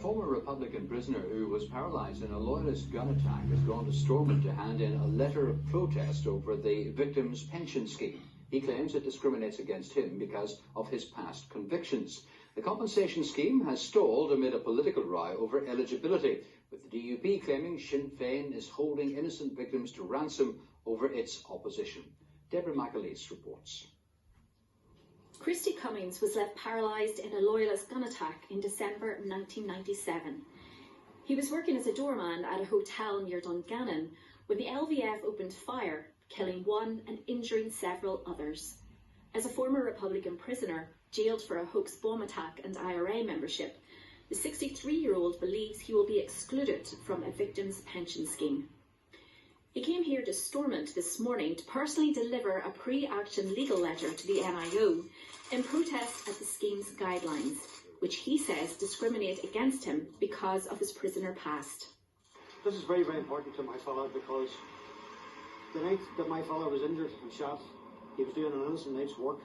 former Republican prisoner who was paralysed in a loyalist gun attack has gone to Stormont to hand in a letter of protest over the victim's pension scheme. He claims it discriminates against him because of his past convictions. The compensation scheme has stalled amid a political row over eligibility, with the DUP claiming Sinn Féin is holding innocent victims to ransom over its opposition. Deborah McAleese reports. Christy Cummings was left paralysed in a loyalist gun attack in December 1997. He was working as a doorman at a hotel near Dungannon when the LVF opened fire, killing one and injuring several others. As a former Republican prisoner, jailed for a hoax bomb attack and IRA membership, the 63-year-old believes he will be excluded from a victim's pension scheme. He came here to Stormont this morning to personally deliver a pre-action legal letter to the NIO in protest at the scheme's guidelines, which he says discriminate against him because of his prisoner past. This is very, very important to my father because the night that my father was injured and shot, he was doing an innocent night's work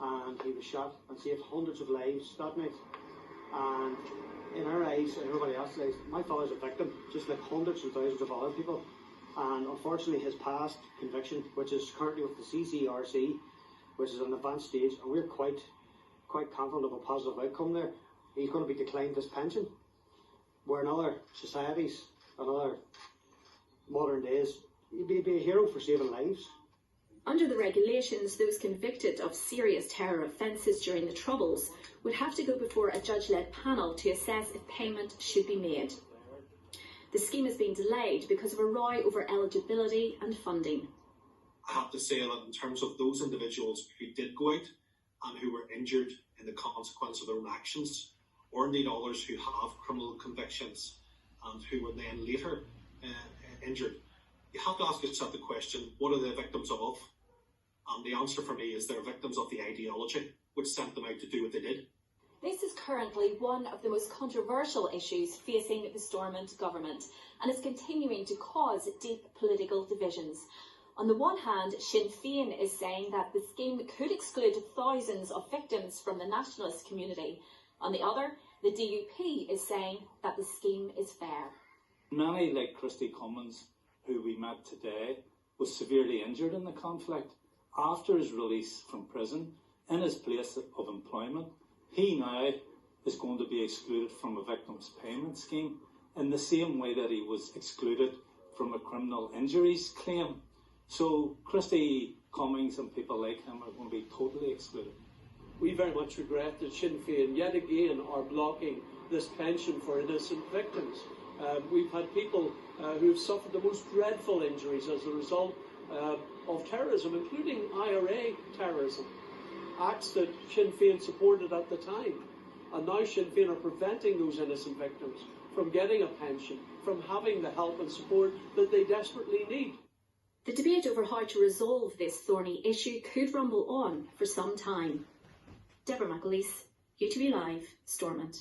and he was shot and saved hundreds of lives that night. And in our eyes and everybody else's eyes, my father's a victim, just like hundreds and thousands of other people. And unfortunately his past conviction, which is currently with the CCRC, which is an advanced stage, and we're quite confident of a positive outcome there, he's going to be declined his pension. Where in other societies and other modern days, he'd be a hero for saving lives. Under the regulations, those convicted of serious terror offences during the Troubles would have to go before a judge-led panel to assess if payment should be made. The scheme has been delayed because of a row over eligibility and funding. I have to say that in terms of those individuals who did go out and who were injured in the consequence of their own actions, or indeed others who have criminal convictions and who were then later injured, you have to ask yourself the question, what are they victims of? And the answer for me is they're victims of the ideology which sent them out to do what they did. This is currently one of the most controversial issues facing the Stormont government and is continuing to cause deep political divisions. On the one hand, Sinn Féin is saying that the scheme could exclude thousands of victims from the nationalist community. On the other, the DUP is saying that the scheme is fair. Many, like Christy Cummings, who we met today, was severely injured in the conflict. After his release from prison, in his place of employment, he now is going to be excluded from a victim's payment scheme in the same way that he was excluded from a criminal injuries claim. So Christy Cummings and people like him are going to be totally excluded. We very much regret that Sinn Féin yet again are blocking this pension for innocent victims. We've had people who have suffered the most dreadful injuries as a result of terrorism, including IRA terrorism, acts that Sinn Féin supported at the time. And now Sinn Féin are preventing those innocent victims from getting a pension, from having the help and support that they desperately need. The debate over how to resolve this thorny issue could rumble on for some time. Deborah McAleese, UTV Live, Stormont.